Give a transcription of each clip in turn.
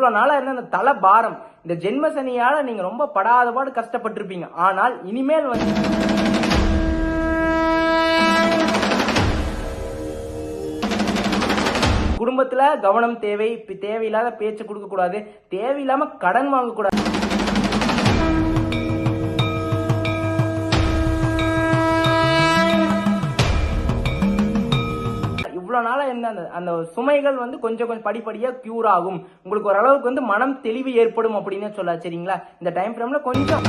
இவ்வளவு நாளா இருந்த அந்த தலை பாரம், இந்த ஜென்ம சனியால நீங்க ரொம்ப படாத பாடு கஷ்டப்பட்டிருப்பீங்க. ஆனால் இனிமேல் வந்து குடும்பத்துல கவனம் தேவை. தேவையில்லாத பேச்சு கொடுக்க கூடாது, தேவையில்லாம கடன் வாங்க கூடாது. இவ்வளவு நாளா இருந்த அந்த சுமைகள் வந்து கொஞ்சம் கொஞ்சம் படிப்படியா கியூர் ஆகும். உங்களுக்கு ஓரளவுக்கு வந்து மனம் தெளிவு ஏற்படும் அப்படின்னு சொல்ல. சரிங்களா? இந்த டைம் ஃப்ரேம்ல கொஞ்சம்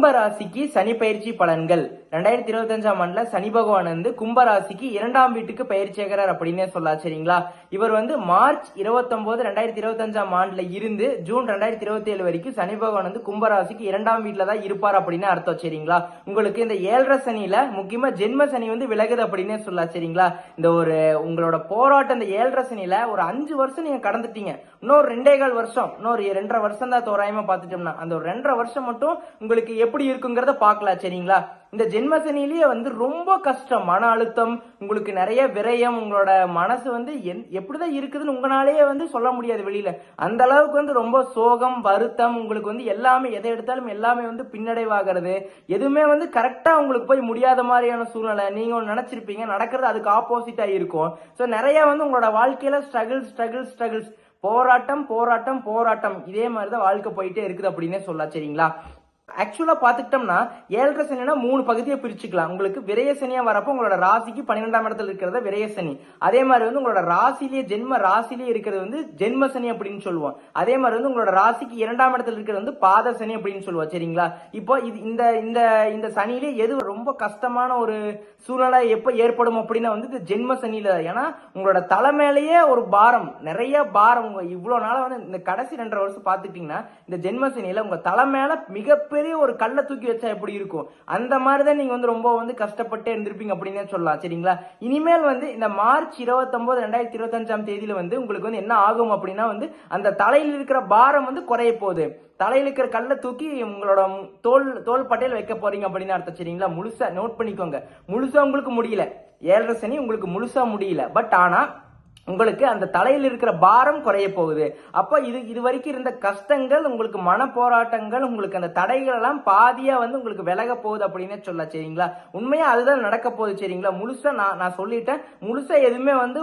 கும்பராசிக்கு சனி பயிற்சி பலன்கள். 2025ஆம் ஆண்டுல சனி பகவான் வந்து கும்பராசிக்கு 2ஆம் வீட்டுக்கு பயிற்சியாகிறார் அப்படின்னு சொல்லலாம். சரிங்களா? இவர் வந்து மார்ச் 29, 2025ஆம் ஆண்டுல இருந்து ஜூன் 2027 வரைக்கும் சனி பகவான் வந்து கும்பராசிக்கு 2ஆம் வீட்டுல தான் இருப்பார் அப்படின்னு அர்த்தம். சரிங்களா? உங்களுக்கு இந்த 7.5 சனியில முக்கியமா ஜென்ம சனி வந்து விலகுது அப்படின்னு சொல்லலாம். சரிங்களா? இந்த ஒரு உங்களோட போராட்டம் இந்த 7.5 சனியில ஒரு 5 வருஷம் நீங்க கடந்துட்டீங்க. இன்னொரு 2.25 வருஷம், இன்னொரு 2.5 வருஷம் தான் தோராயமா பாத்துட்டோம்னா அந்த ஒரு 2.5 வருஷம் மட்டும் உங்களுக்கு எப்படி இருக்குங்கிறத பாக்கலாம். சரிங்களா? இந்த ஜென்ம சனியிலேயே வந்து ரொம்ப கஷ்டம், மன அழுத்தம், உங்களுக்கு நிறைய விரயம், உங்களோட மனசு வந்து எப்படிதான் இருக்குதுன்னு உங்களாலேயே வந்து சொல்ல முடியாது வெளியில. அந்த அளவுக்கு வந்து ரொம்ப சோகம், வருத்தம், உங்களுக்கு வந்து எல்லாமே எதை எடுத்தாலும் எல்லாமே வந்து பின்னடைவாகிறது. எதுவுமே வந்து கரெக்டா உங்களுக்கு போய் முடியாத மாதிரியான சூழ்நிலை. நீங்க ஒன்று நினைச்சிருப்பீங்க, நடக்கிறது அதுக்கு ஆப்போசிட்டா இருக்கும். ஸோ நிறைய வந்து உங்களோட வாழ்க்கையில ஸ்ட்ரகிள்ஸ், போராட்டம் போராட்டம் போராட்டம், இதே மாதிரிதான் வாழ்க்கை போயிட்டே இருக்குது அப்படின்னே சொல்லலாம். சரிங்களா? ஆக்சுவலா பாத்துக்கிட்டோம்னா 7.5 சனினா 3 பகுதியை பிரிச்சுக்கலாம். உங்களுக்கு விரய சனியா வரப்போ உங்களோட ராசிக்கு 12ஆம் இடத்துல இருக்கிறத விரய சனி. அதே மாதிரி வந்து உங்களோட ராசிலேயே ஜென்ம ராசிலேயே இருக்கிறது வந்து ஜென்ம சனி அப்படின்னு சொல்லுவோம். அதே மாதிரி வந்து உங்களோட ராசிக்கு 2ஆம் இடத்துல இருக்கிறது வந்து பாத சனி அப்படின்னு சொல்லுவோம். சரிங்களா? இப்போ இந்த இந்த இந்த சனியிலே எது ரொம்ப கஷ்டமான ஒரு சூழ்நிலை எப்ப ஏற்படும் அப்படின்னா வந்து இந்த ஜென்ம சனியில. ஏன்னா உங்களோட தலைமையிலேயே ஒரு பாரம், நிறைய பாரம். இவ்வளவு நாள வந்து இந்த கடைசி 2.5 வருஷம் பாத்துக்கிட்டீங்கன்னா இந்த ஜென்ம சனியில உங்க தலைமையில மிகப்பெரிய ஒரு கல்லை தூக்கி வச்சா எப்படி இருக்கும், அந்த மாதிரிதான் நீங்க வந்து ரொம்ப வந்து கஷ்டப்பட்டே இருந்திருப்பீங்க அப்படின்னு சொல்லலாம். சரிங்களா? இனிமேல் வந்து இந்த மார்ச் 29, 2025ஆம் தேதியில வந்து உங்களுக்கு வந்து என்ன ஆகும் அப்படின்னா வந்து அந்த தலையில் இருக்கிற பாரம் வந்து குறைய போகுது. தலையில இருக்கிற கல்லை தூக்கி உங்களோட தோல் பட்டையில் வைக்க போறீங்க அப்படின்னு அர்த்தம். சரிங்களா? முழுசா நோட் பண்ணிக்கோங்க. முழுசா உங்களுக்கு முடியல, 7.5 சனி உங்களுக்கு முழுசா முடியல. பட் ஆனா உங்களுக்கு அந்த தலையில் இருக்கிற பாரம் குறைய போகுது. அப்ப இது வரைக்கும் இருந்த கஷ்டங்கள், உங்களுக்கு மன போராட்டங்கள், உங்களுக்கு அந்த தடைகள் எல்லாம் பாதியா வந்து உங்களுக்கு விலக போகுது அப்படின்னு சொல்ல. சரிங்களா? உண்மையா அதுதான் நடக்க போகுது. சரிங்களா? முழுசா நான் சொல்லிட்டேன், முழுசா எதுவுமே வந்து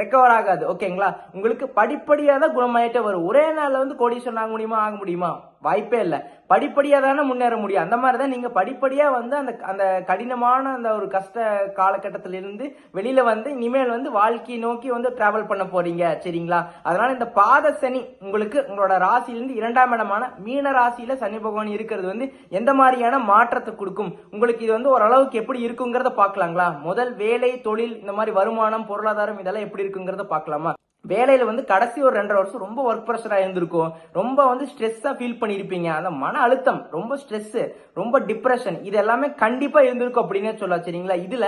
ரெக்கவர் ஆகாது. ஓகேங்களா? உங்களுக்கு படிப்படியா தான் குணமாயிட்டே வரும். ஒரே நாள்ல வந்து கோடீஸ்வரன் ஆக முடியுமா? வாய்ப்பே இல்ல. படிப்படியா தானே முன்னேற முடியும். அந்த மாதிரிதான் நீங்க படிப்படியா வந்து அந்த கடினமான அந்த ஒரு கஷ்ட காலகட்டத்திலிருந்து வெளியில வந்து இனிமேல் வந்து வாழ்க்கையை நோக்கி வந்து டிராவல் பண்ண போறீங்க. சரிங்களா? அதனால இந்த பாத சனி உங்களுக்கு உங்களோட ராசியிலிருந்து 2ஆம் இடமான மீன ராசியில சனி பகவான் இருக்கிறது வந்து எந்த மாதிரியான மாற்றத்தை கொடுக்கும், உங்களுக்கு இது வந்து ஓரளவுக்கு எப்படி இருக்குங்கிறத பாக்கலாங்களா? முதல் வேலை, தொழில், இந்த மாதிரி வருமானம், பொருளாதாரம், இதெல்லாம் எப்படி இருக்குங்கிறத பாக்கலாமா? வேலையில வந்து கடைசி ஒரு 2.5 வருஷம் ரொம்ப ஒர்க் ப்ரெஷரா இருந்திருக்கும். ரொம்ப வந்து ஸ்ட்ரெஸ்ஸா ஃபீல் பண்ணிருப்பீங்க. அந்த மன அழுத்தம், ரொம்ப ஸ்ட்ரெஸ், ரொம்ப டிப்ரெஷன், இது எல்லாமே கண்டிப்பா இருந்திருக்கும் அப்படின்னே சொல்லலாம். சரிங்களா? இதுல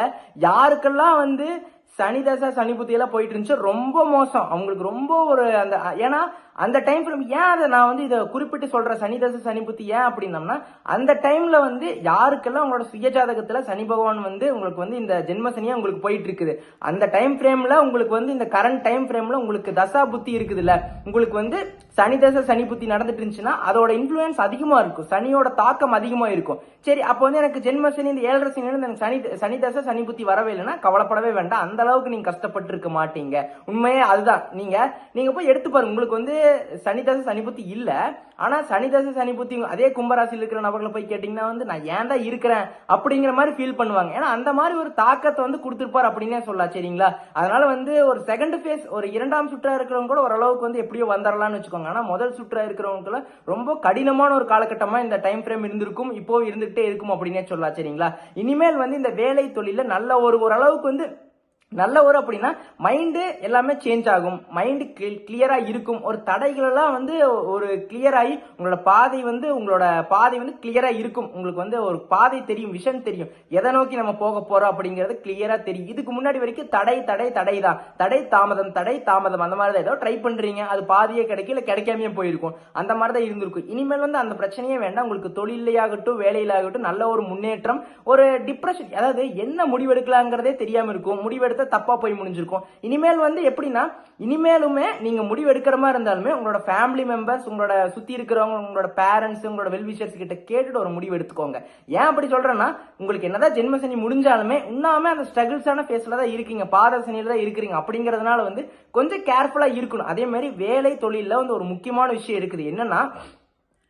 யாருக்கெல்லாம் வந்து சனி தசை சனி புத்தி எல்லாம் போயிட்டு இருந்துச்சு ரொம்ப மோசம், அவங்களுக்கு ரொம்ப ஒரு அந்த, ஏன்னா அந்த டைம் ஃப்ரேம் ஏன் அதை நான் வந்து இதை குறிப்பிட்டு சொல்றேன் சனி தசை சனி புத்தி ஏன் அப்படின்னம்னா அந்த டைம்ல வந்து யாருக்கெல்லாம் உங்களோட சுயஜாதகத்துல சனி பகவான் வந்து உங்களுக்கு வந்து இந்த ஜென்ம சனியா உங்களுக்கு போயிட்டு இருக்குது, அந்த டைம் ஃப்ரேம்ல உங்களுக்கு வந்து இந்த கரண்ட் டைம் ஃப்ரேம்ல உங்களுக்கு தசா புத்தி இருக்குது இல்ல, உங்களுக்கு வந்து சனி தசை சனி புத்தி நடந்துட்டு இருந்துச்சுன்னா அதோட இன்ஃபுளுன்ஸ் அதிகமா இருக்கும், சனியோட தாக்கம் அதிகமா இருக்கும். சரி, அப்போ வந்து எனக்கு ஜென்ம சனி இந்த 7.5 சனி எனக்கு சனி தசை சனி புத்தி வரவே இல்லைன்னா கவலைப்படவே வேண்டாம். அந்த அளவுக்கு நீங்க கஷ்டப்பட்டு இருக்க மாட்டீங்க. உண்மையே அதுதான். நீங்க போய் எடுத்து பாருங்க. உங்களுக்கு வந்து சனி தசை சனி புத்தி இல்ல, ஆனா சனி தசை சனி புத்தி அதே கும்பராசியில் இருக்கிற நபர்களை போய் கேட்டீங்கன்னா வந்து நான் ஏன் தான் இருக்கிறேன் அப்படிங்கிற மாதிரி ஃபீல் பண்ணுவாங்க. ஏன்னா அந்த மாதிரி ஒரு தாக்கத்தை வந்து கொடுத்திருப்பார் அப்படின்னே சொல்லலாம். சரிங்களா? அதனால வந்து ஒரு செகண்ட் ஃபேஸ், ஒரு 2ஆம் சுற்றா இருக்கிறவங்க கூட ஓரளவுக்கு வந்து எப்படியோ வந்துடலாம்னு வச்சுக்கோங்க. ஆனா முதல் சுற்றா இருக்கிறவங்க ரொம்ப கடினமான ஒரு காலகட்டமா இந்த டைம் ஃப்ரேம் இருந்திருக்கும், இப்போ இருந்துகிட்டே இருக்கும் அப்படின்னே சொல்லலாம். சரிங்களா? இனிமேல் வந்து இந்த வேலை தொழில நல்ல ஒரு ஓரளவுக்கு வந்து நல்ல ஒரு அப்படின்னா மைண்டு எல்லாமே சேஞ்ச் ஆகும், மைண்டு கிளியரா இருக்கும், ஒரு தடைகள் எல்லாம் வந்து ஒரு கிளியர் ஆகி உங்களோட பாதை வந்து கிளியரா இருக்கும், உங்களுக்கு வந்து ஒரு பாதை தெரியும், விஷன் தெரியும், எதை நோக்கி நம்ம போக போறோம் அப்படிங்கிறது கிளியரா தெரியும். இதுக்கு முன்னாடி வரைக்கும் தடை தான், தடை தாமதம் அந்த மாதிரி தான் ஏதோ ட்ரை பண்றீங்க, அது பாதியே கிடைக்கல, கிடைக்காமயே போயிருக்கும், அந்த மாதிரி தான் இருந்திருக்கும். இனிமேல் வந்து அந்த பிரச்சனையே வேண்டாம். உங்களுக்கு தொழிலையாகட்டும் வேலையிலாகட்டும் நல்ல ஒரு முன்னேற்றம், ஒரு டிப்ரெஷன், அதாவது என்ன முடிவெடுக்கலாங்கிறதே தெரியாம இருக்கும், முடிவெடுத்த தப்பா போய் முடிஞ்சிருக்கும். இனிமேல் வந்து எப்படின்னா, இனிமேலுமே நீங்க முடிவு எடுக்கிற மாதிரி இருந்தாலுமே உங்களோட ஃபேமிலி மெம்பர்ஸ், உங்களோட சுத்தி இருக்கிறவங்க, உங்களோட பேரண்ட்ஸ், உங்களோட வெல்விஷர்ஸ் கிட்ட கேட்டுட்டு ஒரு முடிவு எடுத்துக்கோங்க. ஏன் அப்படி சொல்றேன்னா, உங்களுக்கு என்னதான் ஜென்ம சனி முடிஞ்சாலுமே உண்ணாம அந்த ஸ்ட்ரகிள்ஸான ஃபேஸ்ல தான் இருக்கீங்க, பாத சனியில தான் இருக்கிறீங்க. அப்படிங்கறதுனால வந்து கொஞ்சம் கேர்ஃபுல்லா இருக்கணும். அதே மாதிரி வேலை தொழில வந்து ஒரு முக்கியமான விஷயம் இருக்குது. என்னன்னா,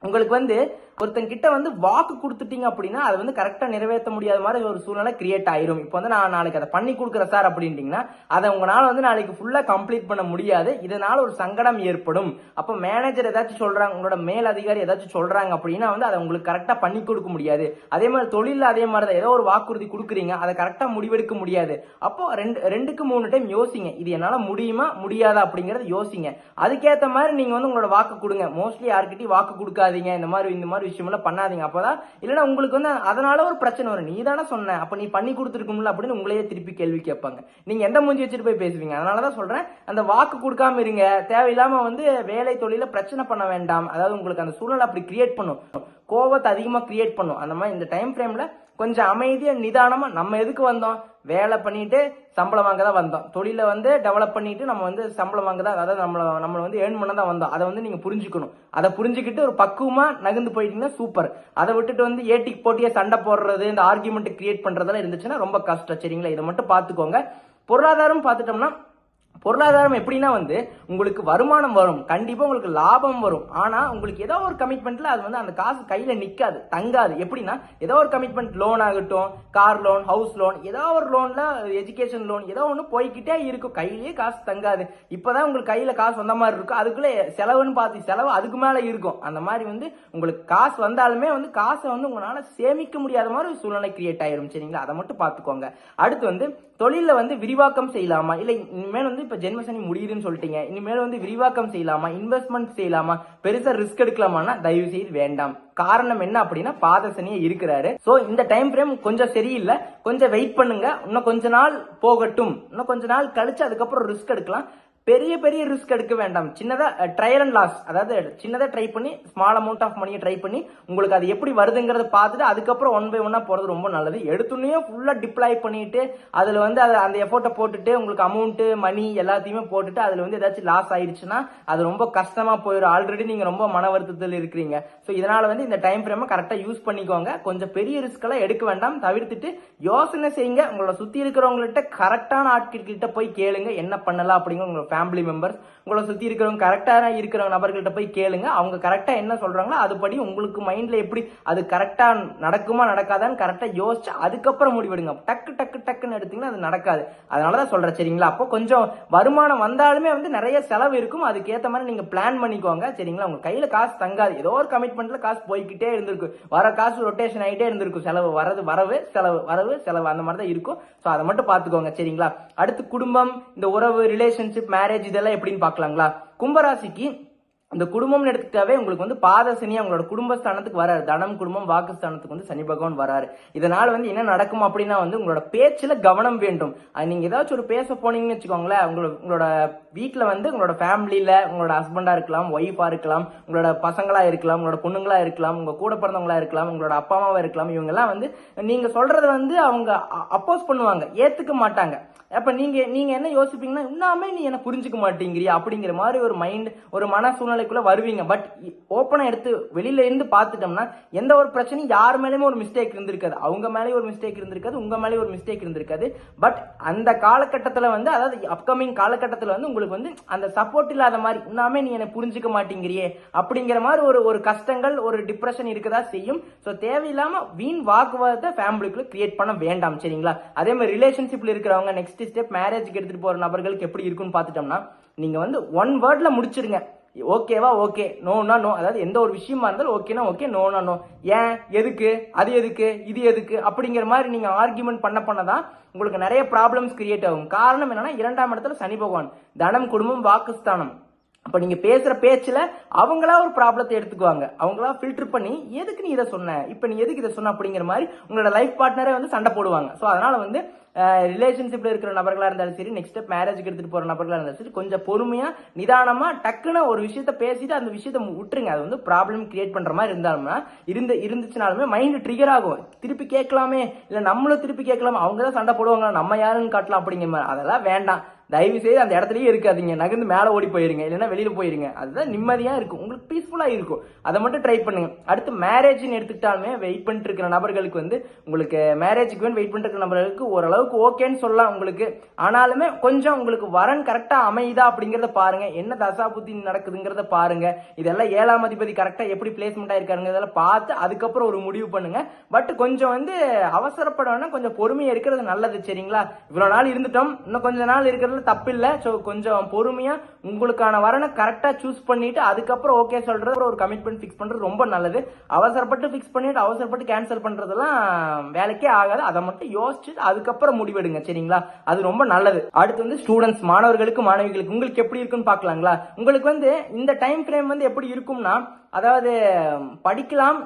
உங்களுக்கு வந்து ஒருத்தங்க கிட்ட வந்து வாக்கு கொடுத்துட்டீங்க அப்படின்னா அதை வந்து கரெக்டா நிறைவேற்ற முடியாத மாதிரி ஒரு சூழ்நிலை கிரியேட் ஆயிரும். இப்போ வந்து நான் நாளைக்கு அதை பண்ணி கொடுக்குறேன் சார் அப்படின்ட்டீங்கன்னா அதை உங்களால வந்து நாளைக்கு ஃபுல்லா கம்ப்ளீட் பண்ண முடியாது, இதனால ஒரு சங்கடம் ஏற்படும். அப்போ மேனேஜர் ஏதாச்சும் சொல்றாங்க, உங்களோட மேல் அதிகாரி ஏதாச்சும் சொல்றாங்க அப்படின்னா வந்து அதை உங்களுக்கு கரெக்டா பண்ணி கொடுக்க முடியாது. அதே மாதிரி தொழில அதே மாதிரி தான், ஏதோ ஒரு வாக்குறுதி கொடுக்குறீங்க, அதை கரெக்டா முடிவெடுக்க முடியாது. அப்போ ரெண்டுக்கு 3 டைம் யோசிங்க, இது என்னால முடியுமா முடியாதா அப்படிங்கறத யோசிங்க. அதுக்கேற்ற மாதிரி நீங்க வந்து உங்களோட வாக்கு கொடுங்க. மோஸ்ட்லி யார்கிட்டயும் வாக்கு கொடுக்காதீங்க, இந்த மாதிரி விஷயம் பண்ணாதீங்க. அப்பதான் இல்லன்னா உங்களுக்கு வந்து அதனால ஒரு பிரச்சனை வரும். நீ தானே சொன்ன, அப்ப நீ பண்ணி கொடுத்துருக்கும்ல அப்படின்னு உங்களையே திருப்பி கேள்வி கேட்பாங்க. நீங்க எந்த மூஞ்சி வச்சுட்டு போய் பேசுவீங்க? அதனாலதான் சொல்றேன், அந்த வாக்கு கொடுக்காம இருங்க. தேவையில்லாம வந்து வேலை தொழில பிரச்சனை பண்ண வேண்டாம். அதாவது உங்களுக்கு அந்த சூழ்நிலை அப்படி கிரியேட் பண்ணும், கோவத்தை அதிகமா கிரியேட் பண்ணும். அந்த மாதிரி இந்த டைம் ஃப்ரேம்ல கொஞ்சம் அமைதியா நிதானமா, நம்ம எதுக்கு வந்தோம், வேலை பண்ணிட்டு சம்பளம் வாங்க தான் வந்தோம், தொழில வந்து டெவலப் பண்ணிட்டு நம்ம வந்து சம்பளம் வாங்க தான், அதாவது நம்மள வந்து ஏர்ன் பண்ண தான் வந்தோம். அதை வந்து நீங்க புரிஞ்சுக்கணும். அதை புரிஞ்சுக்கிட்டு ஒரு பக்குவமா நகர்ந்து போயிட்டீங்கன்னா சூப்பர். அதை விட்டுட்டு வந்து ஏட்டிக்கு போட்டியா சண்டை போடுறது, இந்த ஆர்குமெண்ட் கிரியேட் பண்றதெல்லாம் இருந்துச்சுன்னா ரொம்ப கஷ்டம். சரிங்களா, இதை மட்டும் பாத்துக்கோங்க. பொருளாதாரம் பார்த்துட்டோம்னா, பொருளாதாரம் எப்படின்னா வந்து உங்களுக்கு வருமானம் வரும், கண்டிப்பா உங்களுக்கு லாபம் வரும். ஆனா உங்களுக்கு ஏதோ ஒரு கமிட்மெண்ட்ல அது வந்து அந்த காசு கையில நிக்காது, தங்காது. எப்படின்னா ஏதோ ஒரு கமிட்மெண்ட், லோன் ஆகட்டும், கார் லோன், ஹவுஸ் லோன், ஏதோ ஒரு லோன்ல, எஜுகேஷன் லோன், ஏதோ ஒண்ணு போய்கிட்டே இருக்கும், கையிலேயே காசு தங்காது. இப்பதான் உங்களுக்கு கையில காசு வந்த மாதிரி இருக்கும், அதுக்குள்ள செலவுன்னு பார்த்து செலவு அதுக்கு மேல இருக்கும். அந்த மாதிரி வந்து உங்களுக்கு காசு வந்தாலுமே வந்து காசை வந்து உங்களால சேமிக்க முடியாத மாதிரி ஒரு சூழ்நிலை கிரியேட் ஆயிரும். சரிங்களா, அதை மட்டும் பாத்துக்கோங்க. அடுத்து வந்து தொழில வந்து விரிவாக்கம் செய்யலாமா, இல்ல இனிமேல் வந்து இப்ப ஜென்மசனி முடியுதுன்னு சொல்லிட்டீங்க, இனிமேல் வந்து விரிவாக்கம் செய்யலாமா, இன்வெஸ்ட்மெண்ட் செய்யலாமா, பெருசா ரிஸ்க் எடுக்கலாமான்னா தயவு செய்து வேண்டாம். காரணம் என்ன அப்படின்னா, பாதசனியே இருக்கிறாரு. சோ இந்த டைம் ஃப்ரேம் கொஞ்சம் சரியில்லை, கொஞ்சம் வெயிட் பண்ணுங்க, இன்னும் கொஞ்ச நாள் போகட்டும், இன்னும் கொஞ்ச நாள் கழிச்சு அதுக்கப்புறம் ரிஸ்க் எடுக்கலாம். பெரிய ரிஸ்க் எடுக்க வேண்டாம். சின்னதா ட்ரையல் அண்ட் லாஸ், அதாவது சின்னதா ட்ரை பண்ணி, ஸ்மால் அமௌண்ட் ஆஃப் மணியை ட்ரை பண்ணி உங்களுக்கு அது எப்படி வருதுங்கிறத பார்த்துட்டு அதுக்கப்புறம் 1 by 1 போறது ரொம்ப நல்லது. எடுத்துனே ஃபுல்லா டிப்ளாய் பண்ணிட்டு அதுல வந்து அந்த எஃபோர்ட்டை போட்டுட்டு உங்களுக்கு அமௌண்ட் மணி எல்லாத்தையுமே போட்டுட்டு அதுல வந்து ஏதாச்சும் லாஸ் ஆயிடுச்சுன்னா அது ரொம்ப கஷ்டமா போயிடும். ஆல்ரெடி நீங்க ரொம்ப மன வருத்தத்தில் இருக்கிறீங்க. ஸோ இதனால வந்து இந்த டைம் ஃப்ரேமை கரெக்டா யூஸ் பண்ணிக்கோங்க. கொஞ்சம் பெரிய ரிஸ்க் எல்லாம் எடுக்க வேண்டாம், தவிர்த்துட்டு யோசனை செய்யுங்க. உங்களோட சுத்தி இருக்கிறவங்கள்ட்ட கரெக்டான ஆட்கள் கிட்ட போய் கேளுங்க என்ன பண்ணலாம் அப்படிங்கிற. உங்களோட ஃபேமிலி மெம்பர்ஸ், உங்களை சுத்தி இருக்கிறவங்க, கரெக்டா இருக்கிற நபர்கள்ட்ட போய் கேளுங்க. அவங்க கரெக்டா என்ன சொல்றாங்களோ அதுபடி உங்களுக்கு மைண்ட்ல எப்படி அது கரெக்டா நடக்குமா நடக்காதான்னு கரெக்டா யோசிச்சு அதுக்கப்புறம் முடிவெடுங்க. டக்குன்னு எடுத்தீங்கன்னா அது நடக்காது. அதனாலதான் சொல்றேன். சரிங்களா, அப்போ கொஞ்சம் வருமானம் வந்தாலுமே வந்து நிறைய செலவு இருக்கும், அதுக்கேற்ற மாதிரி நீங்க பிளான் பண்ணிக்கோங்க. சரிங்களா, உங்க கையில காசு தங்காது, ஏதோ ஒரு கமிட்மெண்ட்ல காசு போய்கிட்டே இருந்திருக்கும், வர காசு ரொட்டேஷன் ஆகிட்டே இருந்திருக்கும், செலவு வரவு செலவு அந்த மாதிரி தான் இருக்கும். ஸோ அதை மட்டும் பார்த்துக்கோங்க. சரிங்களா, அடுத்து குடும்பம், இந்த உறவு, ரிலேஷன்ஷிப், மேரேஜ், இதெல்லாம் எப்படின்னு பார்க்கலாங்களா. கும்பராசிக்கு இந்த குடும்பம்னு எடுத்துட்டாவே உங்களுக்கு வந்து பாதசனி அவங்களோட குடும்பஸ்தானத்துக்கு வராரு, தனம் குடும்பம் வாக்குஸ்தானத்துக்கு வந்து சனி பகவான் வராரு. இதனால வந்து என்ன நடக்கும் அப்படின்னா வந்து உங்களோட பேச்சுல கவனம் வேண்டும். நீங்க ஏதாச்சும் ஒரு பேச போனீங்கன்னு வச்சுக்கோங்களேன், உங்களோட வீட்டுல வந்து உங்களோட ஃபேமிலியில உங்களோட ஹஸ்பண்டா இருக்கலாம், ஒய்ஃபா இருக்கலாம், உங்களோட பசங்களா இருக்கலாம், உங்களோட பொண்ணுங்களா இருக்கலாம், உங்க கூட பிறந்தவங்களா இருக்கலாம், உங்களோட அப்பா அம்மாவா இருக்கலாம், இவங்க எல்லாம் வந்து நீங்க சொல்றத வந்து அவங்க அப்போஸ் பண்ணுவாங்க, ஏத்துக்க மாட்டாங்க. அப்ப நீங்க என்ன யோசிப்பீங்கன்னா, இன்னுமே நீ என்ன புரிஞ்சுக்க மாட்டேங்கிறியா அப்படிங்கிற மாதிரி ஒரு மைண்ட், ஒரு மன சூழ்நிலைக்குள்ள வருவீங்க. பட் ஓப்பனா எடுத்து வெளியில இருந்து பார்த்துட்டோம்னா எந்த ஒரு பிரச்சனையும் யார் மேலேயுமே ஒரு மிஸ்டேக் இருந்திருக்காது, அவங்க மேலேயும் ஒரு மிஸ்டேக் இருந்திருக்காது, உங்க மேலேயும் ஒரு மிஸ்டேக் இருந்திருக்காது. பட் அந்த காலகட்டத்தில் வந்து, அதாவது அப்கமிங் காலகட்டத்தில் வந்து உங்களுக்கு வந்து அந்த சப்போர்ட் இல்லாத மாதிரி, இன்னுமே நீ என்ன புரிஞ்சுக்க மாட்டேங்கிறியே அப்படிங்கிற மாதிரி ஒரு கஷ்டங்கள், ஒரு டிப்ரெஷன் இருக்கதா செய்யும். ஸோ தேவையில்லாம வீண் வாக்குவாதத்தை ஃபேமிலிக்குள்ள கிரியேட் பண்ண வேண்டாம். சரிங்களா, அதே மாதிரி ரிலேஷன்ஷிப்ல இருக்கிறவங்க நெக்ஸ்ட் ஸ்டெப் மேரேஜ்க்கு எடுத்துட்டு போற நபர்களுக்கு எப்படி இருக்குன்னு பார்த்துட்டோம்னா, நீங்க வந்து 1 வேர்ட்ல முடிச்சிருங்க. ஓகேவா ஓகே, நோனா நோ. அதாவது எந்த ஒரு விஷயமா இருந்தாலும் ஓகேனா ஓகே, நோனா நோ. ஏன், எதுக்கு, அது எதுக்கு, இது எதுக்கு அப்படிங்கிற மாதிரி நீங்க ஆர்கியூமெண்ட் பண்ணதான் உங்களுக்கு நிறைய ப்ராப்ளம்ஸ் கிரியேட் ஆகும். காரணம் என்னன்னா, 2ஆம் இடத்துல சனி பகவான், தனம், குடும்பம், வாக்குஸ்தானம். அப்ப நீங்க பேசுற பேச்சுல அவங்களா ஒரு ப்ராப்ளத்தை எடுத்துக்குவாங்க, அவங்களா ஃபில்டர் பண்ணி எதுக்கு நீ இதை சொன்ன, இப்ப நீ எதுக்கு இதை சொன்ன அப்படிங்கிற மாதிரி உங்களோட லைஃப் பார்ட்னரே வந்து சண்டை போடுவாங்க. ஸோ அதனால வந்து ரிலேஷன்ஷிப்ல இருக்கிற நபர்களா இருந்தாலும் சரி, நெக்ஸ்ட் ஸ்டெப் மேரேஜுக்கு எடுத்துட்டு போற நபர்களா இருந்தாலும் சரி, கொஞ்சம் பொறுமையா நிதானமா டக்குன்னு ஒரு விஷயத்த பேசிட்டு அந்த விஷயத்த விட்டுருங்க. அது வந்து ப்ராப்ளம் கிரியேட் பண்ற மாதிரி இருந்தாலுமே இருந்துச்சுனாலுமே மைண்ட் ட்ரிகர் ஆகும். திருப்பி கேட்கலாமே, இல்ல நம்மளும் திருப்பி கேட்கலாமே, அவங்க தான் சண்டை போடுவாங்க, நம்ம யாருன்னு காட்டலாம் அப்படிங்கிற மாதிரி. அதெல்லாம் வேண்டாம். தயவு செய்து அந்த இடத்துலயே இருக்காதீங்க, நகர்ந்து மேல ஓடி போயிருங்க, இல்லைன்னா வெளியில போயிருங்க. அதுதான் நிம்மதியா இருக்கும், உங்களுக்கு பீஸ்ஃபுல்லா இருக்கும். அதை மட்டும் ட்ரை பண்ணுங்க. அடுத்து மேரேஜ்னு எடுத்துக்கிட்டாலுமே வெயிட் பண்ணிட்டு இருக்கிற நபர்களுக்கு வந்து, உங்களுக்கு மேரேஜுக்கு வெயிட் பண்ணிட்டு இருக்கிற நபர்களுக்கு ஓரளவுக்கு ஓகேன்னு சொல்லலாம் உங்களுக்கு. ஆனாலுமே கொஞ்சம் உங்களுக்கு வரன் கரெக்டா அமையுதா அப்படிங்கறத பாருங்க, என்ன தசா புத்தி நடக்குதுங்கிறத பாருங்க. இதெல்லாம் 7ஆம் அதிபதி கரெக்டா எப்படி பிளேஸ்மெண்ட் ஆயிருக்காருங்க இதெல்லாம் பார்த்து அதுக்கப்புறம் ஒரு முடிவு பண்ணுங்க. பட் கொஞ்சம் வந்து அவசரப்பட வேணா, கொஞ்சம் பொறுமையா இருக்கிறது நல்லது. சரிங்களா? இவ்வளவு நாள் இருந்துட்டோம், இன்னும் கொஞ்ச நாள் இருக்கிறது தப்பு இல்ல. சோ கொஞ்சம் பொறுமையா உங்களுக்கான வரனை கரெக்டா சூஸ் பண்ணிட்டு அதுக்கப்புறம் ஓகே சொல்றது, ஒரு கமிட்மெண்ட் ஃபிக்ஸ் பண்றது ரொம்ப நல்லது. அவசரப்பட்டு ஃபிக்ஸ் பண்ணிட்டு அவசரப்பட்டு கேன்சல் பண்றதெல்லாம் வேலைக்கே ஆகாது. அதை மட்டும் யோசிச்சு அதுக்கப்புறம் முடிவெடுங்க. சரிங்களா? அது ரொம்ப நல்லது. அடுத்து வந்து ஸ்டூடெண்ட்ஸ், மாணவர்களுக்கு மாணவிகளுக்கு உங்களுக்கு எப்படி இருக்குன்னு பாக்கலாங்களா? உங்களுக்கு வந்து இந்த டைம் ஃப்ரேம் வந்து எப்படி இருக்கும்னா, அதாவது படிக்கலாம்,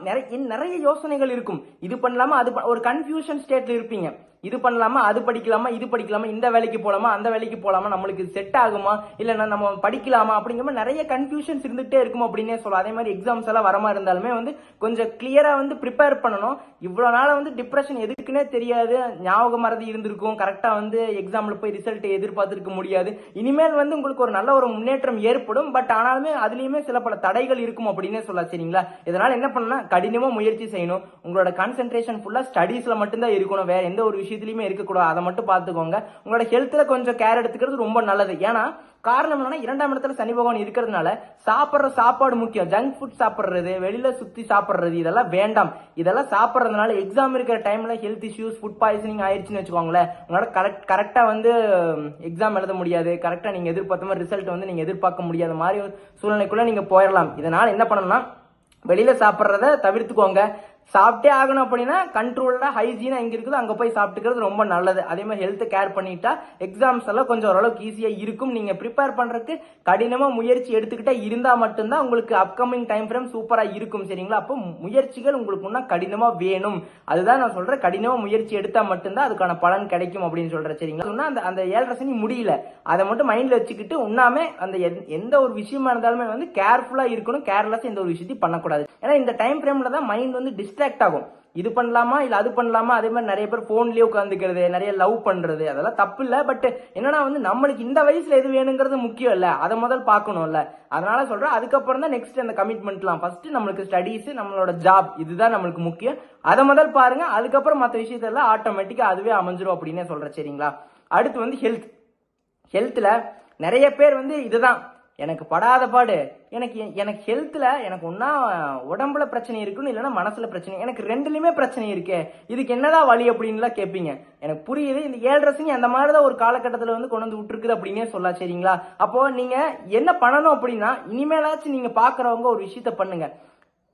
நிறைய யோசனைகள் இருக்கும். இது பண்ணலாமா, அது ஒரு கன்ஃபியூஷன் ஸ்டேட்ல இருப்பீங்க. இது பண்ணலாமா, அது படிக்கலாமா, இது படிக்கலாமா, இந்த வேலைக்கு போலாமா, அந்த வேலைக்கு போலாமா, நம்மளுக்கு செட் ஆகுமா, இல்லைன்னா நம்ம படிக்கலாமா அப்படிங்கிற மாதிரி நிறைய கன்ஃபியூஷன்ஸ் இருந்துகிட்டே இருக்கும் அப்படின்னே சொல்லலாம். அதே மாதிரி எக்ஸாம்ஸ் எல்லாம் வரமா இருந்தாலுமே வந்து கொஞ்சம் கிளியரா வந்து ப்ரிப்பேர் பண்ணணும். இவ்வளவு நாள வந்து டிப்ரெஷன் எதுக்குன்னே தெரியாது, ஞாபகம் மறதி இருந்திருக்கும், கரெக்டா வந்து எக்ஸாம்ல போய் ரிசல்ட் எதிர்பார்த்திருக்க முடியாது. இனிமேல் வந்து உங்களுக்கு ஒரு நல்ல ஒரு முன்னேற்றம் ஏற்படும். பட் ஆனாலுமே அதுலயுமே சில பல தடைகள் இருக்கும் அப்படின்னே சொல்லலாம். சரிங்களா? இதனால என்ன பண்ணணும், கடினமா முயற்சி செய்யணும். உங்களோட கான்சென்ட்ரேஷன் ஃபுல்லா ஸ்டடீஸ்ல மட்டும்தான் இருக்கணும், வேற எந்த ஒரு விஷயத்திலுமே இருக்கக்கூடாது. அதை மட்டும் பார்த்துக்கோங்க. உங்களோட ஹெல்த்ல கொஞ்சம் கேர் எடுத்துக்கிறது ரொம்ப நல்லது. ஏன்னா காரணம் என்னன்னா, 2ஆம் இடத்துல சனி பகவான் இருக்கிறதுனால சாப்பிடுற சாப்பாடு முக்கியம். ஜங்க் ஃபுட் சாப்பிடுறது, வெளியில சுத்தி சாப்பிடுறது இதெல்லாம் வேண்டாம். இதெல்லாம் சாப்பிடுறதுனால எக்ஸாம் இருக்கிற டைம்ல ஹெல்த் இஷ்யூஸ், ஃபுட் பாய்சனிங் ஆயிடுச்சுன்னு வச்சுக்கோங்களேன், உங்களோட கரெக்டா வந்து எக்ஸாம் எழுத முடியாது, கரெக்டா நீங்க எதிர்பார்த்த மாதிரி ரிசல்ட் வந்து நீங்க எதிர்பார்க்க முடியாத மாதிரி ஒரு சூழ்நிலைக்குள்ள நீங்க போயிடலாம். இதனால என்ன பண்ணணும்னா, வெளியில சாப்பிட்றத தவிர்த்துக்கோங்க. சாப்பிட்டே ஆகணும் அப்படின்னா கண்ட்ரோல்டா ஹைஜீனா எங்க இருக்குதோ அங்க போய் சாப்பிட்டுக்கிறது ரொம்ப நல்லது. அதே மாதிரி ஹெல்த் கேர் பண்ணிட்டா எக்ஸாம்ஸ் எல்லாம் கொஞ்சம் ஓரளவுக்கு ஈஸியா இருக்கும். நீங்க ப்ரிப்பேர் பண்றதுக்கு கடினமா முயற்சி எடுத்துக்கிட்டே இருந்தா மட்டும்தான் உங்களுக்கு அப்கமிங் டைம் ஃப்ரேம் சூப்பரா இருக்கும். சரிங்களா? அப்போ முயற்சிகள் உங்களுக்கு இன்னும் கடினமா வேணும். அதுதான் நான் சொல்றேன், கடினமா முயற்சி எடுத்தா மட்டும்தான் அதுக்கான பலன் கிடைக்கும் அப்படின்னு சொல்றேன். சரிங்களா? அந்த 7.5 சனி முடியல, அதை மட்டும் மைண்ட்ல வச்சுக்கிட்டு உண்ணாமே அந்த எந்த ஒரு விஷயமா இருந்தாலுமே வந்து கேர்ஃபுல்லா இருக்கணும். கேர்லெஸ் எந்த ஒரு விஷயத்தையும் பண்ணக்கூடாது. ஏன்னா இந்த டைம் ஃப்ரேம்ல தான் மைண்ட் வந்து டிஸ்ட்ராக்ட் ஆகும். இது பண்ணலாமா இல்ல அது பண்ணலாமா, அதே மாதிரி நிறைய பேர் போன்லயே உட்காந்துக்கிறது, நிறைய லவ் பண்றது, அதெல்லாம் தப்பு இல்ல. பட் என்னன்னா வந்து நம்மளுக்கு இந்த வயசுல எது வேணுங்கிறது முக்கியம் இல்ல, அதை முதல் பார்க்கணும்ல. அதனால சொல்றேன், அதுக்கப்புறம் தான் நெக்ஸ்ட் அந்த கமிட்மெண்ட்லாம். ஃபர்ஸ்ட் நம்மளுக்கு ஸ்டடீஸ், நம்மளோட ஜாப், இதுதான் நம்மளுக்கு முக்கியம். அதை முதல் பாருங்க, அதுக்கப்புறம் மற்ற விஷயத்தெல்லாம் ஆட்டோமேட்டிக்கா அதுவே அமைஞ்சிரும் அப்படின்னே சொல்றேன். சரிங்களா? அடுத்து வந்து ஹெல்த்ல நிறைய பேர் வந்து இதுதான் எனக்கு படாத பாடு, எனக்கு ஹெல்த்ல எனக்கு ஒன்னா உடம்புல பிரச்சனை இருக்குன்னு, இல்லைன்னா மனசுல பிரச்சனை, எனக்கு ரெண்டுலயுமே பிரச்சனை இருக்கு, இதுக்கு என்னதான் வழி அப்படின்லாம் கேட்பீங்க. எனக்கு புரியுது, இந்த 7.5 சனி அந்த மாதிரிதான் ஒரு காலகட்டத்தில் வந்து கொண்டு வந்து விட்டுருக்குது அப்படின்னே சொல்லலாம். சரிங்களா? அப்போ நீங்க என்ன பண்ணணும் அப்படின்னா, இனிமேலாச்சும் நீங்க பாக்குறவங்க ஒரு விஷயத்த பண்ணுங்க.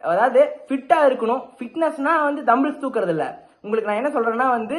அதாவது ஃபிட்டா இருக்கணும். ஃபிட்னஸ்னா வந்து தம்பிள்ஸ் தூக்குறது இல்ல. உங்களுக்கு நான் என்ன சொல்றேன்னா வந்து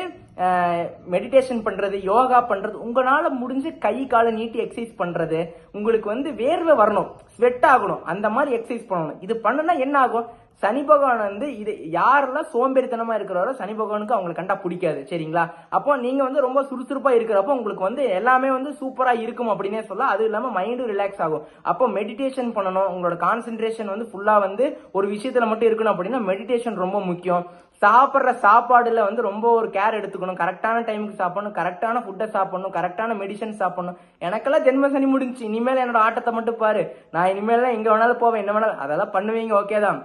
மெடிடேஷன் பண்றது, யோகா பண்றது, உங்களால முடிஞ்சு கை காலை நீட்டி எக்ஸசைஸ் பண்றது, உங்களுக்கு வந்து வேர்வை வரணும், ஸ்வெட் ஆகணும், அந்த மாதிரி எக்ஸசைஸ் பண்ணணும். இது பண்ணுனா என்ன ஆகும், சனி பகவான் வந்து இது யாரெல்லாம் சோம்பேறித்தனமா இருக்கிறாரோ சனி பகவானுக்கு அவங்களுக்கு கண்டா பிடிக்காது. சரிங்களா? அப்போ நீங்க வந்து ரொம்ப சுறுசுறுப்பா இருக்கிறப்போ உங்களுக்கு வந்து எல்லாமே வந்து சூப்பரா இருக்கும் அப்படின்னே சொல்லலாம். அது இல்லாம மைண்டும் ரிலாக்ஸ் ஆகும். அப்போ மெடிடேஷன் பண்ணணும். உங்களோட கான்சென்ட்ரேஷன் வந்து ஃபுல்லா வந்து ஒரு விஷயத்துல மட்டும் இருக்கணும் அப்படின்னா மெடிடேஷன் ரொம்ப முக்கியம். சாப்பிட்ற சாப்பாடுல வந்து ரொம்ப ஒரு கேர் எடுத்துக்கணும். கரெக்டான டைமுக்கு சாப்பிடணும், கரெக்டான ஃபுட்டை சாப்பிடணும், கரெக்டான மெடிசன் சாப்பிடணும். எனக்கெல்லாம் ஜென்ம சனி முடிஞ்சு, இனிமேல் என்னோட ஆட்டத்தை மட்டும் பாரு, நான் இனிமேல் எங்க வேணாலும் போவேன், என்ன வேணாலும் அதெல்லாம் பண்ணுவீங்க, ஓகே தான்.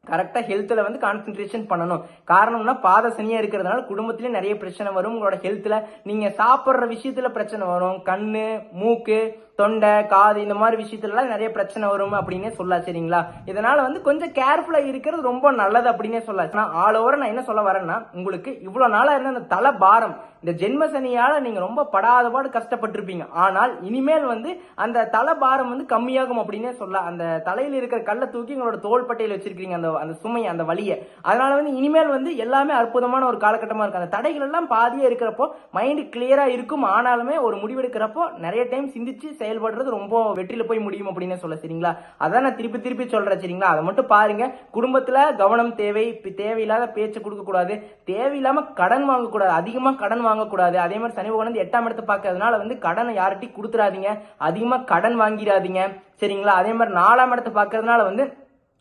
கரெக்டா ஹெல்த்ல வந்து கான்சென்ட்ரேஷன் பண்ணணும். காரணம்னா பாத சனியா இருக்கிறதுனால குடும்பத்திலேயே நிறைய பிரச்சனை வரும். உங்களோட ஹெல்த்ல நீங்க சாப்பிடுற விஷயத்துல பிரச்சனை வரும். கண்ணு, மூக்கு, தொண்டை காது இந்த மாதிரி விஷயத்துலலாம் நிறைய பிரச்சனை வரும் அப்படின்னே சொல்லலாம். சரிங்களா, இதனால வந்து கொஞ்சம் கேர்ஃபுல்லா இருக்கிறது ரொம்ப நல்லது அப்படின்னே சொல்லலாம். ஆல் ஓவர் நான் என்ன சொல்ல வரேன்னா, உங்களுக்கு இவ்வளவு நாளா இருந்த அந்த தலை பாரம், இந்த ஜென்ம சனியால நீங்க ரொம்ப படாத பாடு கஷ்டப்பட்டிருப்பீங்க. ஆனால் இனிமேல் வந்து அந்த தலை பாரம் வந்து கம்மியாகும் அப்படின்னே சொல்லலாம். அந்த தலையில இருக்கிற கல்லை தூக்கி உங்களோட தோள்பட்டையில வச்சிருக்கீங்க, அந்த சுமை, அந்த வலியை. அதனால வந்து இனிமேல் வந்து எல்லாமே அற்புதமான ஒரு காலகட்டமா இருக்கு. அந்த தடைகள் எல்லாம் பாதியே இருக்கிறப்போ மைண்ட் கிளியரா இருக்கும். ஆனாலுமே ஒரு முடிவெடுக்கிறப்போ நிறைய டைம் சிந்திச்சு செயல்படுறது ரொம்ப வெற்றியில போய் முடியும் அப்படின்னு சொல்ல. சரிங்களா, அதான் நான் திருப்பி திருப்பி சொல்றேன். சரிங்களா, அதை மட்டும் பாருங்க. குடும்பத்துல கவனம் தேவை. தேவையில்லாத பேச்சு கொடுக்க கூடாது, தேவையில்லாம கடன் வாங்கக்கூடாது, அதிகமா கடன் வாங்கக்கூடாது. அதே மாதிரி சனி பகவான் வந்து 8ஆம் இடத்தை பார்க்கறதுனால வந்து கடனை யார்கிட்டையும் கொடுத்துறாதீங்க, அதிகமா கடன் வாங்கிடாதீங்க. சரிங்களா, அதே மாதிரி 4ஆம் இடத்தை பார்க்கறதுனால வந்து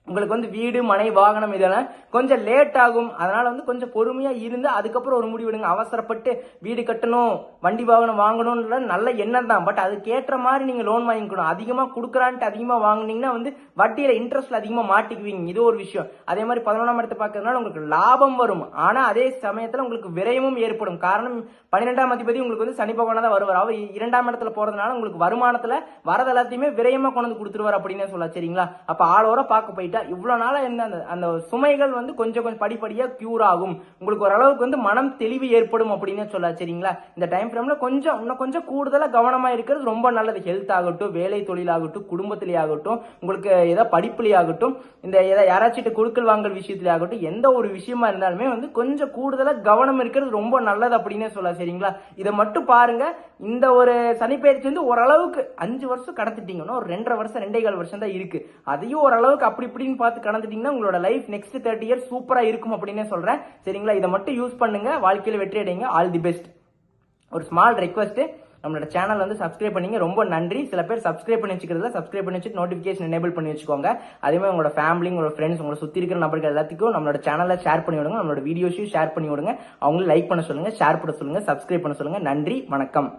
உங்களுக்கு வந்து வீடு மனை வாகனம் இதெல்லாம் கொஞ்சம் லேட் ஆகும். அதனால வந்து கொஞ்சம் பொறுமையா இருந்து அதுக்கப்புறம் ஒரு முடிவெடுங்க. அவசரப்பட்டு வீடு கட்டணும் வண்டி வாகனம் வாங்கணும்ன்ற நல்ல எண்ணம் தான், பட் அதுக்கேற்ற மாதிரி நீங்க லோன் வாங்கிக்கணும். அதிகமா கொடுக்குறான்ட்டு அதிகமா வாங்கினீங்கன்னா வந்து வட்டியில இன்ட்ரெஸ்ட்ல அதிகமா மாட்டிக்குவீங்க. இது ஒரு விஷயம். அதே மாதிரி 11ஆம் இடத்தை பார்க்கறதுனால உங்களுக்கு லாபம் வரும், ஆனா அதே சமயத்துல உங்களுக்கு விரயமும் ஏற்படும். காரணம் 12ஆம் அதிபதி உங்களுக்கு வந்து சனி பகவானா தான் வருவார். அவர் 2ஆம் இடத்துல போறதுனால உங்களுக்கு வருமானத்துல வரது எல்லாத்தையுமே விரயமா கொண்டு வந்து கொடுத்துருவார் அப்படின்னு சொல்லலாம். சரிங்களா, அப்ப ஆளோர பார்க்க போயிட்டா இவ்வளவு நாளா இருந்த அந்த சுமைகள் வந்து கொஞ்சம் கொஞ்சம் படிப்படியா கியூர் ஆகும். உங்களுக்கு ஓரளவுக்கு வந்து மனம் தெளிவு ஏற்படும் அப்படின்னு சொல்ல. சரிங்களா, இந்த டைம் ஃப்ரேம்ல இன்னும் கொஞ்சம் கூடுதலா கவனமா இருக்கிறது ரொம்ப நல்லது. ஹெல்த் ஆகட்டும், வேலை தொழில் ஆகட்டும், குடும்பத்திலே ஆகட்டும், உங்களுக்கு ஏதாவது படிப்புலயே ஆகட்டும், இந்த யாராச்சும் கொடுக்கல் வாங்கல் விஷயத்திலே ஆகட்டும், எந்த ஒரு விஷயமா இருந்தாலுமே வந்து கொஞ்சம் கூடுதலா கவனம் இருக்கிறது ரொம்ப நல்லது அப்படின்னு சொல்ல. சரிங்களா, இதை மட்டும் பாருங்க. இந்த ஒரு சனிப்பெயர்ச்சி வந்து ஓரளவுக்கு 5 வருஷம் கடந்துட்டீங்கன்னா ஒரு 2.5 வருஷம் 2.25 வருஷம் தான் இருக்கு. அதையும் ஓரளவுக்கு அப்படி இப்படின்னு பார்த்து கடந்துட்டீங்கன்னா உங்களோட லைஃப் நெக்ஸ்ட் 30 இயர்ஸ் சூப்பரா இருக்கும் அப்படின்னு சொல்றேன். சரிங்களா, இதை மட்டும் யூஸ் பண்ணுங்க, வாழ்க்கையில வெற்றி அடைங்க. All the best. ஒரு ஸ்மால் ரெக்வஸ்ட், நம்மளோட சேனல் வந்து சப்ஸ்கிரைப் பண்ணீங்க, ரொம்ப நன்றி. சில பேர் சப்ஸ்கிரைப் பண்ணி வச்சுக்கிறதுல சப்ஸ்கிரைப் பண்ணி வச்சு நோட்டிபிகேஷன் எனேபிள் பண்ணி வச்சுக்கோங்க. அதே மாதிரி உங்களோட ஃபேமிலி, உங்களோட ஃப்ரெண்ட்ஸ், உங்களை சுத்தி இருக்கிற நபர்கள் எல்லாத்துக்கும் நம்மளோட சேனலை ஷேர் பண்ணி விடுங்க. நம்மளோட வீடியோஸையும் ஷேர் பண்ணி விடுங்க. அவங்களும் லைக் பண்ண சொல்லுங்க, ஷேர் பண்ண சொல்லுங்க, சப்ஸ்கிரைப் பண்ண சொல்லுங்க. நன்றி, வணக்கம்.